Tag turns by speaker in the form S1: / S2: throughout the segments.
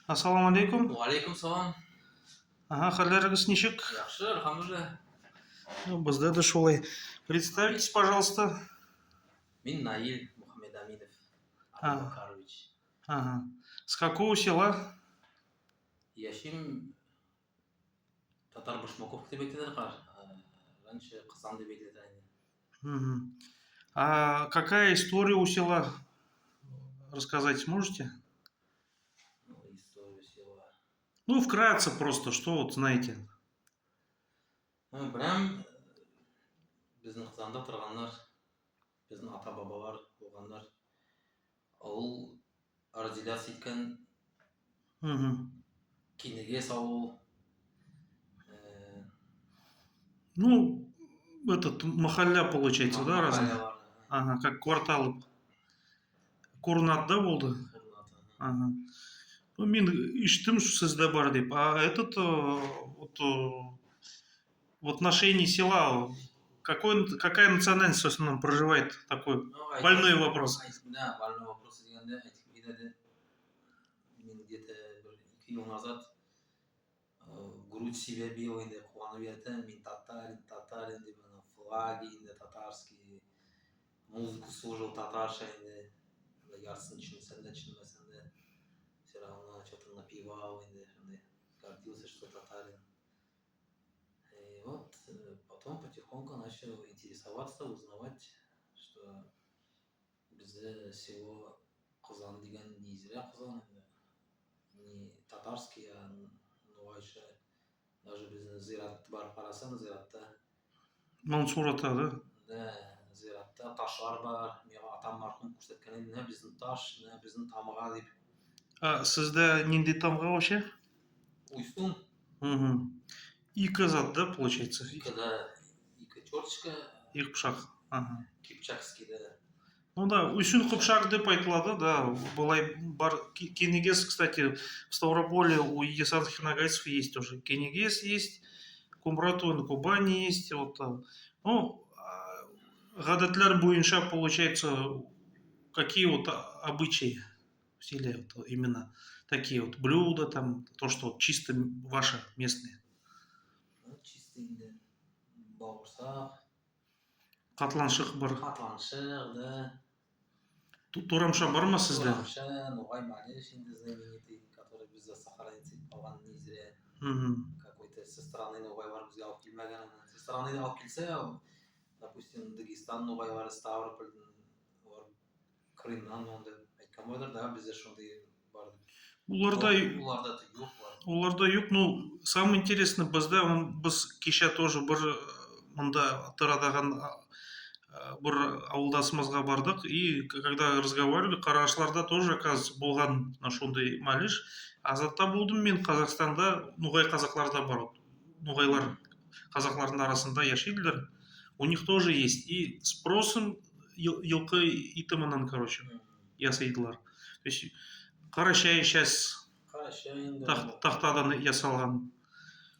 S1: Ассалаумағалейкум.
S2: Уағалейкум салам.
S1: Хәлләрегез ничек?
S2: Яхшы, алхамдулилlah.
S1: Бездә дә шулай. Представьтесь, пожалуйста.
S2: Мин Наил Мухаммедаминов
S1: А,
S2: Абубакарович.
S1: ага. С какого села?
S2: Яшим татар Башмаков деп айтылар қар. Раньше Қызан деп айтылды.
S1: Мгм. А какая история у села? Рассказать можете?
S2: История села.
S1: Ну, вкратце просто, что вот знаете.
S2: Білем, біздің Қызанда тұрғандар, біздің ата бабалар болғандар, ауыл разделяться еткен
S1: Мгм.
S2: Кенегес ауыл.
S1: Ну, этот махалля получается, да, разный?
S2: Махалялар,
S1: Ага, как квартал. Курнатда болды?
S2: Курнат.
S1: Ага. Ну, мен иштім сізде бар деп. А этот в отношении села какая национальность в основном проживает? Такой больной вопрос.
S2: Да, больной вопрос дегенде айтып кетеді. Мен где-то бір 2 жыл назад грудь себя бил енді қуанып еді. Мен татарин деп ана флаги енді татарский, музыку слушал татарша енді. Ярсын чынмасам да все равно что-то напевал енді. Гордился, что татарин. И вот потом потихоньку начал интересоваться, узнавать, что бізде село Қызан деген не зря Қызан, не татарский, а нуайша. Даже біздің зират бар, қарасаң зиратта.
S1: Мансурата, да?
S2: Да, зиратта ташлар бар. Мені атам марқұм көрсеткен еді, мына біздің таш, мына біздің тамға деп.
S1: А сізде нендей тамға вообще?
S2: Уйсун.
S1: Мгм. Екі зат, да, получается?
S2: Екі черточка.
S1: Екі пышақ. Ага.
S2: Кипчакский, да.
S1: Ну да, Уйсун қыпшақ деп айтылады, да. Былай бар. Кенегес, кстати, в Ставрополе у егесанских нагайцев есть тоже. Кенегес есть, Кумбрату на Кубани есть. Вот, ну, гадатлар бойынша, получается, какие вот обычаи в селе, вот именно такие вот блюда, там, то, что вот чисто ваше, местные.
S2: Чисто енді бауырсақ.
S1: Қатланшық бар.
S2: Қатланшық, да.
S1: Турамша бар ма сізде?
S2: Турамша, Нугай Малеш, енді знаменитый, который бізді сохранить етіп қалған не зря. Какой-то со стороны Нугайлар бізге алып келмеген. Со стороны алып келсе, допустим, Дагестан Нугайлары, Ставропольдің, Крымнан онда айтқан болар, да, бізде шондай бар.
S1: Уларда
S2: жоқ бар.
S1: Уларда юк, ну, самое интересное, біз кеше тоже бір мында Атырадағы бір ауылдасымызға бардық, и когда разговаривали, Қарағашларда тоже, оказывается, болған ошондай малиш. Азатта болдым мен Қазақстанда, Нуғай қазақтарда бар. Нуғайлар қазақтардың арасында яшейділер. У них тоже есть. И спросым йылқы итімінен, короче, ясайдылар. То есть қара шай сейчас тақтадан ясалған.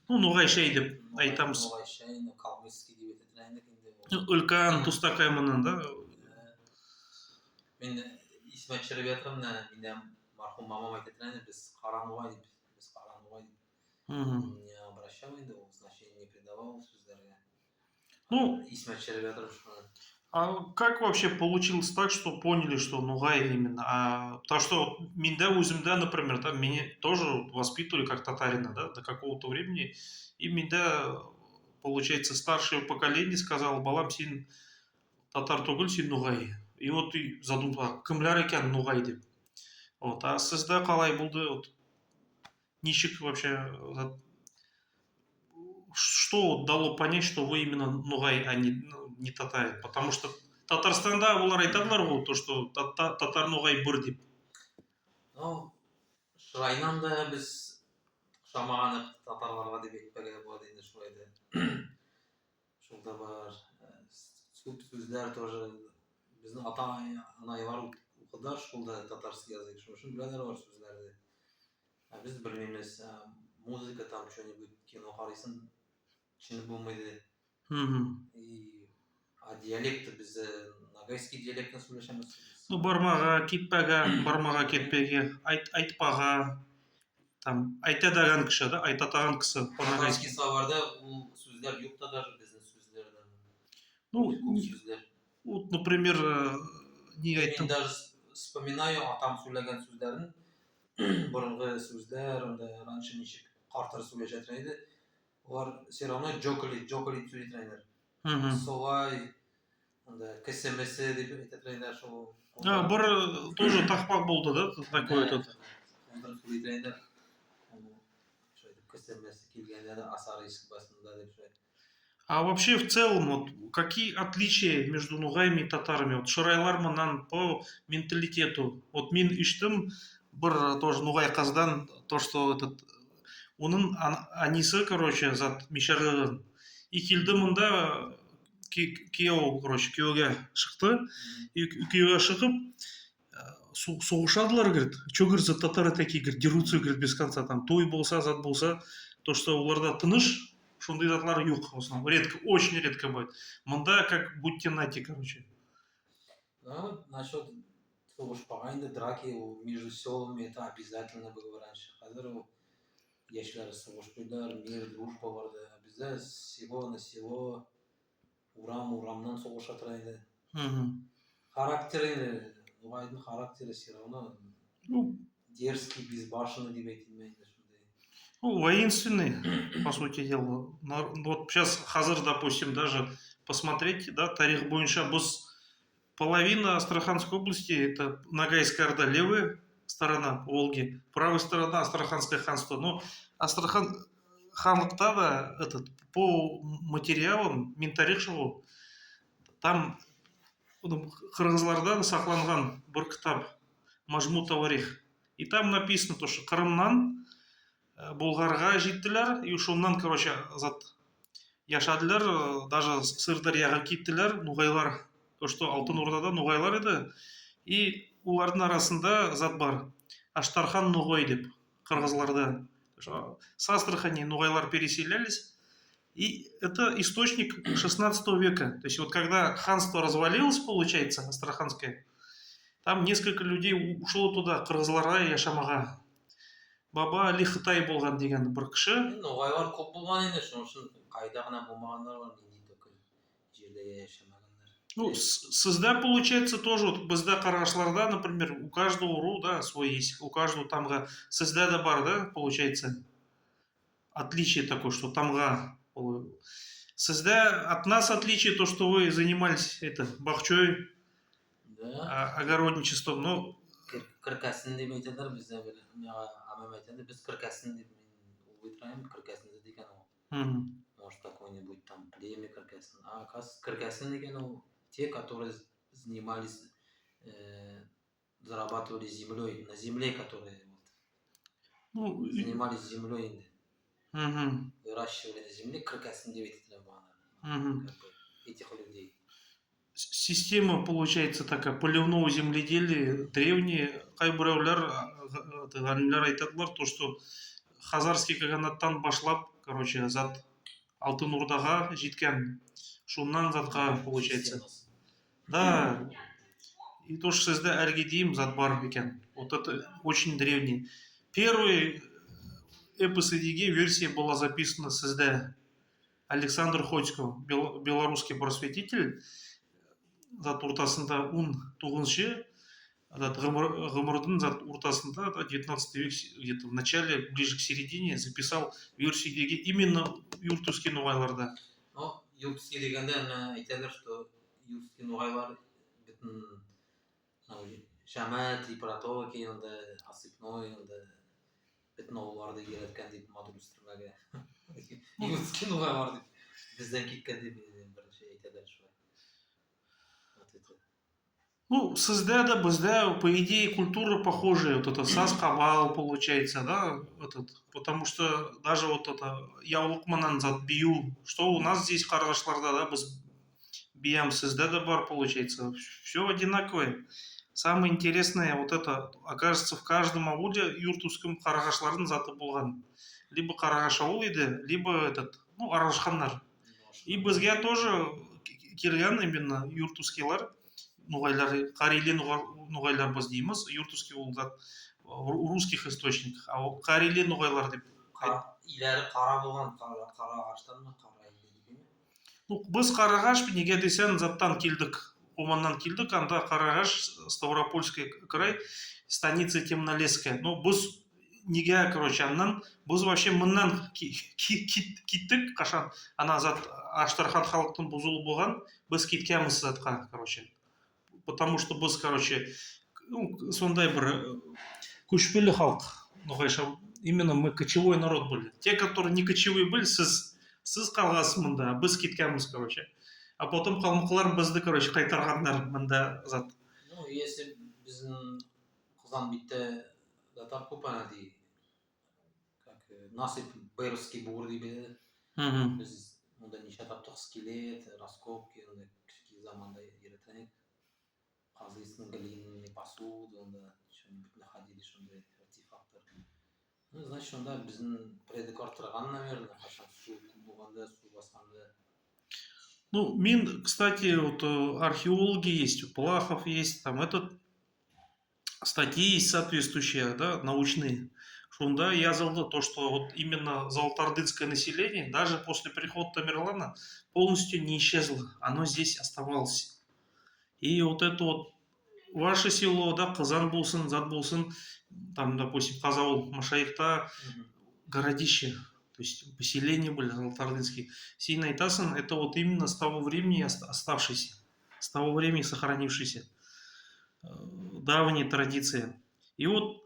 S1: Ну, Нуғай шай деп айтамыз.
S2: Нуғай шай, калмыцкий деп айтады.
S1: Үлкен тұстақаймынан, да?
S2: Мен есіме түсіріп жатырмын, менде марқұм мамам айтады, біз қара Нуғай деп. Біз қара Нуғай деп. Не обращал енді, ол значение не придавал сөздерге.
S1: Ну,
S2: есіме түсіріп жатырмын.
S1: А как вообще получилось так, что поняли, что Нуғай именно? Потому что меня, өзімді, например, да, меня тоже воспитывали как татарина, да, до какого-то времени. И меня, получается, старшее поколение сказало, балам, сен татар түгіл, сен Нуғай. И вот и задумал, кімлер екен Нуғай деп. Вот, а сізде қалай болды? Вот, ничек вообще, что дало понять, что вы именно Нуғай, а не татарин? Потому что Татарстанда олар айтадылар ғой, то, что татар Нуғай бір деп.
S2: Ну, шырайынан да біз ұқсамаған татарларға деп айтпауға болады енді шырайды. Шолда бар. Көп сөздер тоже біздің ата-аналар оқыдар шолда татарский язык. Шол үшін біләлер бар сөздерді. Біз білмейміз. Музыка там что-нибудь кино қарайсың, түсініп болмайды. А диалекті біз нагайский диалектін сөйлесеміз.
S1: Ну, бармаға, кетпәға, бармаға, кетпеге, айтпаға, там айта даган кіші да, айтатаған кісі
S2: Татарский
S1: по-ногайски.
S2: словарда ол сөздер жоқ та даже біздің сөздерде.
S1: Ну,
S2: Көп сөздер.
S1: вот, например, не
S2: Мен
S1: айттым.
S2: даже вспоминаю атам сөйлеген сөздерін, бұрынғы сөздер, онда раньше нешік қарттар сөйлеп жатыр еді. Олар все равно джоколит сөйлеп жатыр.
S1: Мгм.
S2: Солай, онда кісімісі деп айтып жатыр сол.
S1: Бір тоже тақпақ болды да, такой этот.
S2: Онда сөйлеп жатыр. Кісімісі келгенде асар есік басында деп сөйлеп.
S1: А вообще в целом, вот, какие отличия между нугаями и татарами? Вот шырайлар мынан по менталитету. Вот мен иштім бір тоже нугай қаздан, то, что этот, оның анысы, короче, зат мишарыгын. И келді мұнда күйеу, короче, күйеуге шықты. И күйеуге шығып, соғышадылар, говорит. Че, говорит, за татары такие, говорит, дерутся, говорит, без конца. Там той болса, зат болса. То, что оларда тыныш, шундай затлар юг в основном. Редко, очень редко бывает. Мында как будьте нати, короче.
S2: Да, насчет соғышпағанда драки между селами это обязательно было раньше. Қазір яшьлер соғышпайдар, мир, дружба барды. А бізде село на село, урамнан соғыш атырайды. Характері, нугайдың характері все равно
S1: Ну,
S2: дерзкий, безбашенный деп айтылмайды.
S1: ну, воинственный, по сути дела. Вот сейчас Хазар, допустим, даже посмотреть, да, тарих бойынша, біз половина Астраханской области, это Ногайская Орда, левая сторона Волги, правая сторона Астраханское ханство. Но Астрахан ханлықта да, этот, по материалам, мен тарих шығу, там қырғызлардан сақланған бір кітап, Мажму Таварих. И там написано, то, что Қырымнан Болғарға жеттілер, и ушоннан, короче, зат яшадылар, даже Сырдарияға кеттілер, нуғайлар. То, что Алтын Ордада нуғайлар еді. И олардың арасында зат бар. Аштархан Нуғай деп, қырғызларда. С Астрахани нуғайлар переселялись. И это источник 16 века. То есть вот когда ханство развалилось, получается, Астраханское, там несколько людей ушло туда, қырғызларға яшамаға. Баба Али Хытай болған деген бір кіші.
S2: Ноғайлар көп болған енді, соның үшін қайда ғана болмағандар бар, менде только жерде яшамағандар.
S1: Ну, сізда, получается, тоже, вот бізде қарақшыларда, например, у каждого ру, да, свой есть, у каждого тамға, сізде да бар, да, получается, отличие такое, что тамға. Сізде от нас отличие то, что вы занимались, это, бақчой,
S2: Да.
S1: огородничеством, ну,
S2: Кіркәсін деп айтадар, бізде бір, амам айтады, біз кіркәсін деп мен ойтрайым, кіркәсін деген ол. Может, какой-нибудь там племя кіркәсін. А кіркәсін деген ол те, которые занимались, зарабатывали землей, на земле, которые
S1: ну,
S2: занимались землей енді.
S1: и-
S2: Выращивали на земле, кіркәсін деп айтады бағана. Этих людей.
S1: Система, получается, такая, поливного земледелия, древние, қайбіреулер, ғалымдар айтадылар, то, что Хазарский каганаттан башлап, короче, зат Алтын Ордаға жеткен, шуннан затқа, получается. Да, и то, что сізде әрге дейін зат бар екен. Вот это очень древний. Первый эпосы деге версия была записана сізде. Александр Ходько, белорусский просветитель, зат ортасында 19-шы, ғымырдың зат ортасында, 19 век, где-то в начале, ближе к середине, записал версию деге именно юртовский нуғайларда.
S2: Ну, юртовский дегенде айталар, что юртовский нуғайлар бітін Шамат, Липратова кейін Осыпной, бітін оларды келеткен деп мадурустырмаға. Юртовский нуғайлар деп бізден кеткен деп бірінші айталар.
S1: Ну, сізде да, бізде, по идее, культура похожая. Вот это Сасқабал, получается, да, этот, потому что даже вот это яулық манан зат бию, что у нас здесь қарғашларда, да, біз биям, сізде да бар, получается. Все одинаковое. Самое интересное, вот это, окажется, в каждом ауле юртовском қарғашлардың заты болған. Либо қарғаш ауыл еді, либо этот, ну, арашхандар. И бізге тоже келген именно юртовскийлар, нуғайлар, қарилі нуғайлар біз дейміз, юртовский ол зат в русских источниках. А ол карели ноғайлар деп.
S2: Иләре қара болған, қара ағаштан ма, қара ме?
S1: Ну, біз қарағаш неге десең заттан келдік, оманнан келдік, анда қарағаш Ставропольский край, станица Темнолесская. Ну, біз неге, короче, аннан біз вообще мыннан киттік қашан ана зат Аштархан халықтың бұзылы болған, біз кеткенбіз затқа, короче. Потому что біз, короче, ну, сондай бір көшпелі халық, ноғайша, именно мы кочевой народ были. Те, которые не кочевые были, сіз қалғасыз мында, біз кеткенбіз, короче. А потом қалмықлар бізді, короче, қайтарғандар мында зат.
S2: Ну, если біздің қыздан бітті датар көп анады, как насып Бейровский бур дейді. Біз мұнда неше таптық скелет, раскопки, кішкі заманда еретінек. Қазыйсының глиняные посуды, онда что-нибудь находили, что-нибудь артефактор. Ну, значит, онда біздің предок тұрған, наверное, қашан су болғанда, су басқанда.
S1: Ну, мен, кстати, вот археологи есть, Плахов есть, там статьи есть соответствующие, да, научные. Шунда язылды то, что вот именно золотоордынское население даже после прихода Тамерлана полностью не исчезло, оно здесь оставалось. И вот это вот ваше село, да, Казан болсын, Зат болсын, там, допустим, Казаул, Машайықта, городище, то есть поселения были золотоордынские. Син айтасын, это вот именно с того времени оставшийся, с того времени сохранившийся, давние традиции. И вот,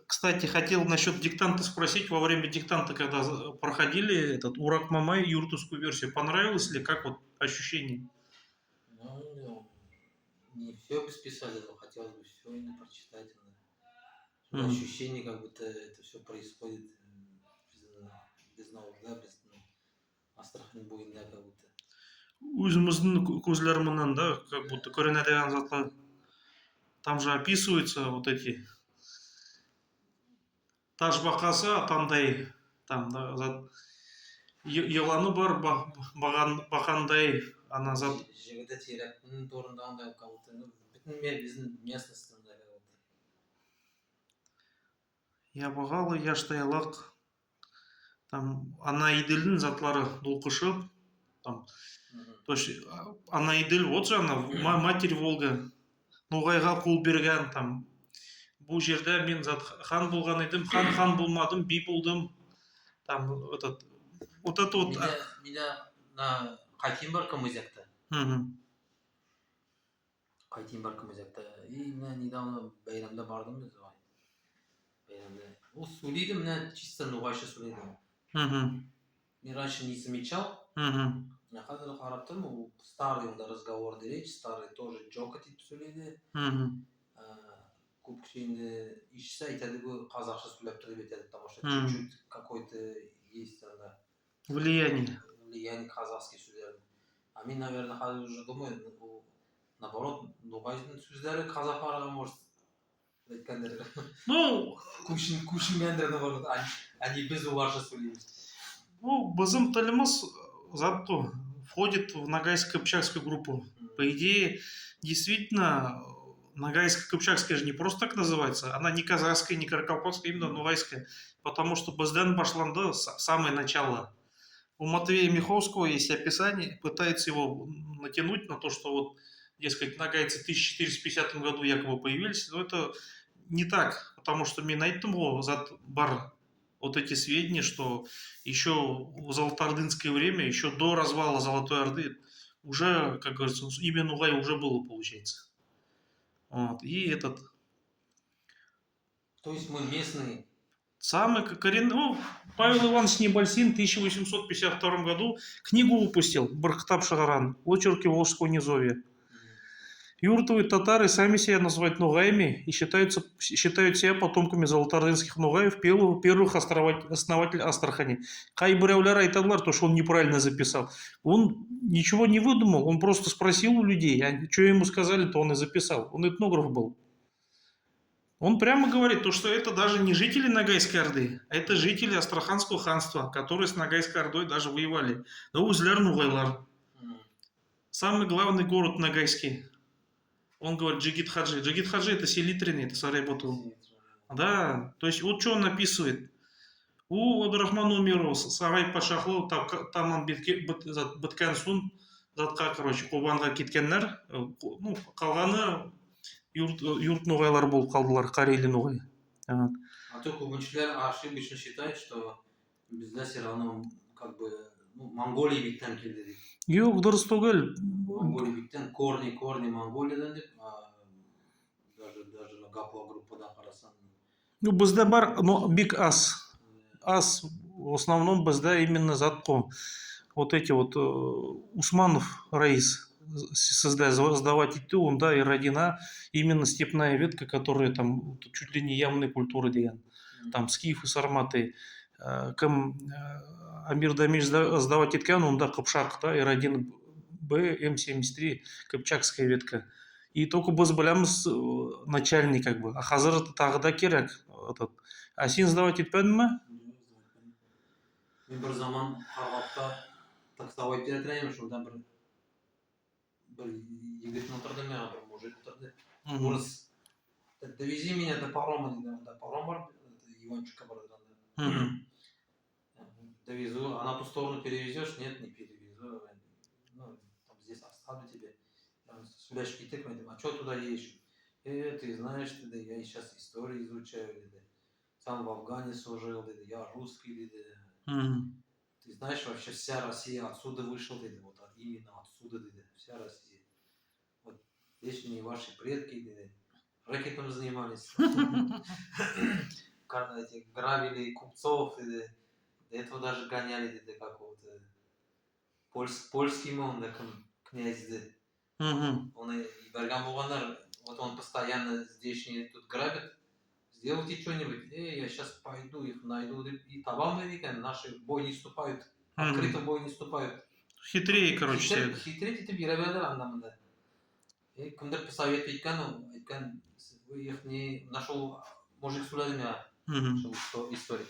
S1: кстати, хотел насчет диктанта спросить. Во время диктанта, когда проходили этот урок Мамай, юртовскую версию, понравилось ли, как вот ощущение?
S2: Ну, не все бы списали, но хотелось бы все именно прочитать. Ощущение, как будто это все происходит без новых, да, без Астрахань бойында, как будто.
S1: Өзіміздің көзлерімнен, да, как будто көрінеді затлар. Там же описываются вот эти Ташбақасы атандай, там да, зат еланы бар, бақандай, ана зат.
S2: Жігіті теректің торындағандай, как будто, бүтін біздің местностында, как будто.
S1: Я бағалы, я штайлақ, там ана иделдің затлары долқышып, там, то есть ана идель, вот же она, матерь Волга, ноғайға қол берген, там, бұл жерде мен зат хан болған едім, хан болмадым, би болдым, там, вот это вот.
S2: Меня на қайтейін бар Камызякта. Қайтейін бар Камызякта. И недавно Байрамда бардым біз, Байрамда. Ол сөйлейді, мына чисто ноғайша сөйлейді. Мен раньше не замечал. Я қазір қарап тұрмын, ол старый онда разговорный речь, старый тоже джокать етіп сөйлейді. Көп кішкенде ишса айтады, қазақша сөйлеп тұр деп айтады, потому что чуть-чуть какой-то есть анда влияние казахский сөздердің. А мен, наверное, қазір уже думаю, наоборот, ноғайдың сөздері қазаққа может айтқандар.
S1: Ну,
S2: күшінгендерді бар, они без оларша сөйлейміз.
S1: Ну, біздің тіліміз зато входит в Ногайско-Кыпчакскую группу. По идее, действительно, Ногайско-Кыпчакская же не просто так называется, она не казахская, не каракалпакская, именно ногайская, потому что бізден башланды самое начало. У Матвея Миховского есть описание, пытается его натянуть на то, что вот, дескать, ногайцы в 1450 году якобы появились, но это не так, потому что мен айттым ғой, зат бар вот эти сведения, что еще в золотоордынское время, еще до развала Золотой Орды, уже, как говорится, имя Нугай уже было, получается. Вот. И этот...
S2: То есть мы местные?
S1: Самый коренной... Ну, Павел Иванович Небольсин в 1852 году книгу выпустил «Бархтап Шагаран. Очерки Волжского низовья». Юртовые татары сами себя называют нугаями и считают себя потомками золотоордынских нугаев, первых основателей Астрахани. Кайбыряуляр айтадылар, то, что он неправильно записал. Он ничего не выдумал, он просто спросил у людей, а что ему сказали, то он и записал. Он этнограф был. Он прямо говорит, то, что это даже не жители Ногайской Орды, а это жители Астраханского ханства, которые с Ногайской Ордой даже воевали. Да узляр нугайлар. Самый главный город Ногайский. Он говорит Джигит Хаджи. Джигит Хаджи это Селитрин, это Сарайбату. Да, то есть вот что он описывает. У Абдрахман Умирова сарай патшахлы таман біткен соң затқа, короче, қобанға кеткендер, ну, қалғаны юрт ноғайлар болып қалдылар, қарелі ноғай.
S2: А то кубанчылар ошибочно считают, что бізде все равно как бы ну, Монголия биттен келді дейді.
S1: Жоқ, дұрыс түгел.
S2: Монголия биттен корни Монголиядан деп, даже гаплогруппада қарасаң.
S1: Ну, бізде бар, но биг ас. Ас в основном бізде именно затко. Вот эти вот Усманов Раис создавать идти, он, да, и родина именно степная ветка, которая там чуть ли не ямные культуры деген. Там скифы, сарматы. Кім Амир Дамиш сдавать еткен, онда Қыпшақ, да, и родина Б, М73, Кыпчакская ветка. И только біз білеміз начальник, как бы. А қазір тағы да керек. А сен сдавать етпедің ма?
S2: Мен бір заман Қарғапта таксовать етіреймін, шодан бір егетін отырды, маған бір мужик отырды. Орыс, довези меня до парома, до паром бар, Иванчика бар. Довезу, а на ту сторону перевезешь? Нет, не перевезу. Ну, там здесь оставлю тебе. Сюда шкитек, а что туда едешь? Ты знаешь, я сейчас историю изучаю, сам в Афгане служил, я русский, ты знаешь, вообще вся Россия отсюда вышла, вот именно отсюда, вся Россия. Вот вечные ваши предки, рэкетом занимались, грабили купцов, до этого даже гоняли какого-то польский он князь, он и Бергам Булганар, вот он постоянно здесь тут грабит. Сделайте что-нибудь, я сейчас пойду, их найду. И табам наши в бой не вступают, открыто в бой не вступают.
S1: Хитрее, короче.
S2: Хитрее это беребедер андамында. Кімдір посоветует екен, вы их не нашел, мужик сөйледі меня, что историк.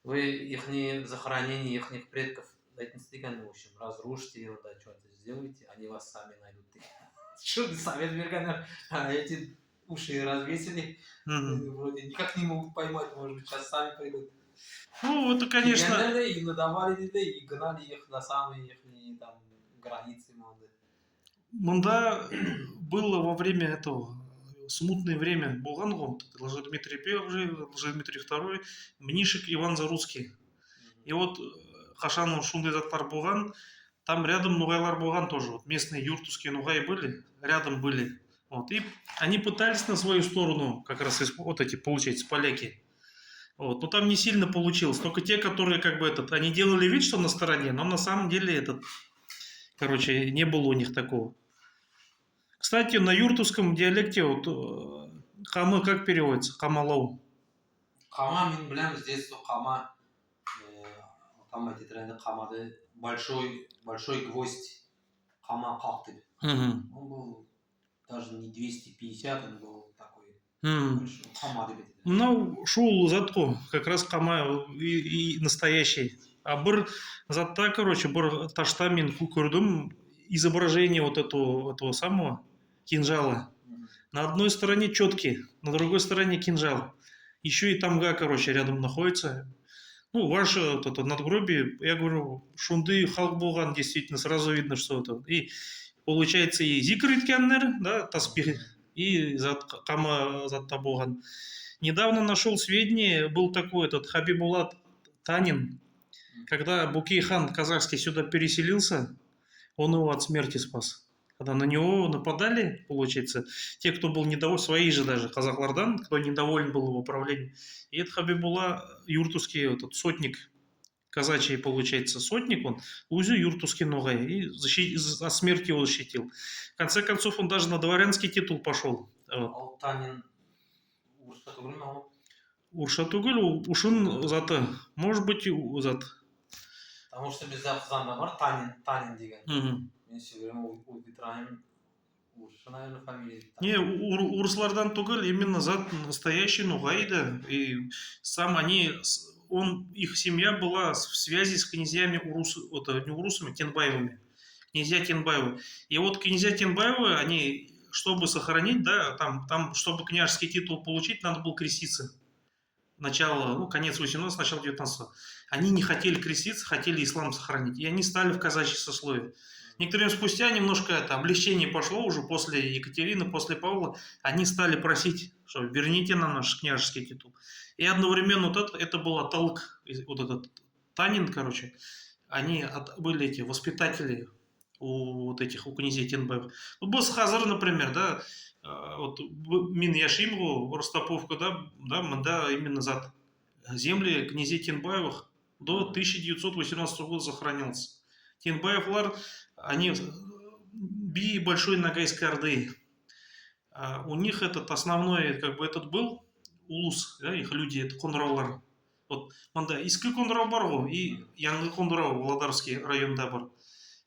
S2: Вы их не захоронение их предков, в общем, разрушьте его, да, что-то сделайте, они вас сами найдут. Что ты совет бергенер, эти уши развесили, вроде никак не могут поймать, может быть, сейчас сами придут.
S1: Ну, это, конечно...
S2: И надавали, и гнали их на самые их там границы.
S1: Мында было во время этого смутное время болған ғой, Лжедмитрий I, Лжедмитрий II, Мнишек Иван Зарусский. И вот қашан шундай заттар болған, там рядом ноғайлар болған тоже, вот местные юртовские ноғай были, рядом были. Вот, и они пытались на свою сторону, как раз вот эти, получается, поляки. Вот, но там не сильно получилось. Только те, которые как бы они делали вид, что на стороне, но на самом деле короче, не было у них такого. Кстати, на юртовском диалекте вот хамы как переводится? Хамалау.
S2: Хама, мен білемін, с детства хама, там эти тренды хамады, большой гвоздь, хама қақ деп. Он был даже не 250, он был такой большой, хама деп.
S1: Ну, шул затко, как раз хама и настоящий. А бір затта, короче, бір ташта мен көрдім изображение вот этого самого кинжала. На одной стороне четкий, на другой стороне кинжал. Еще и тамга, короче, рядом находится. Ну, ваше надгробие, я говорю, шунды халық болған, действительно, сразу видно, что это. И получается и зикр еткендер, да, таспих, и қама затта болған. Недавно нашел сведения, был такой Хабибулат Танин, когда Букей-хан казахский сюда переселился, он его от смерти спас. Когда на него нападали, получается, те, кто был недоволен, свои же даже казахлардан, кто недоволен был его правлением. И это Хабибулла юртовский сотник, казачий, получается, сотник, он узю юртовский ноғай, и от смерти его защитил. В конце концов, он даже на дворянский титул пошел.
S2: Ал Танин Уршат түгіл ме?
S1: Уршат түгіл, ушын заты, может быть, зат.
S2: Потому что бізде қызанда бар Танин деген. Мен все время убитраем Урша, наверное, фамилия.
S1: Не, урслардан түгіл, именно зат настоящий ноғай, да. И сам их семья была в связи с князьями не урусами, Тенбаевыми. Князья Тенбаевы. И вот князья Тенбаевы, они чтобы сохранить, да, там, чтобы княжеский титул получить, надо было креститься. Начало, ну, конец 18, начало 19. Они не хотели креститься, хотели ислам сохранить. И они стали в казачье сословие. Некоторое время спустя немножко это облегчение пошло уже после Екатерины, после Павла. Они стали просить, что верните нам наш княжеский титул. И одновременно вот это был оттолк, вот этот Танин, короче. Они были эти воспитатели у князей Тенбаев. Ну, был Хазар, например, да, вот Мин Яшимову, Ростаповку, да, мында именно за земли князей Тенбаевых до 1918 года сохранился. Тенбаевлар, они би большой Ногайской Орды. У них этот основной, как бы этот был улус, да, их люди, это қоңыраулар. Вот, мында искі қоңырау бар ғой, и яңғы қоңырау, Володарский районда бар.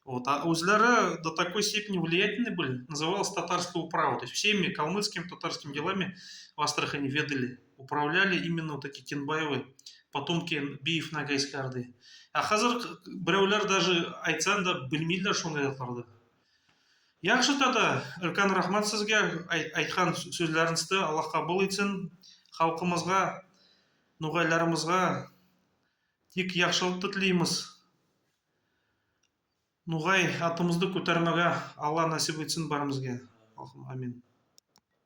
S1: Вот. А узляры до такой степени влиятельны были, называлось татарское управа. То есть всеми калмыцкими, татарскими делами в Астрахани ведали, управляли именно вот эти Тенбаевы, потомки биев Ногайской Орды. А қазір біреулер даже айтсан да білмейлер сондай заттарды. Яқшы тада, үлкен рахмат сізге, айтқан сөздеріңізді Алла қабыл етсін, халқымызға, ноғайларымызға тек яқшылықты тілейміз. Ноғай атымызды көтермеге Алла насип етсін барымызға. Амин.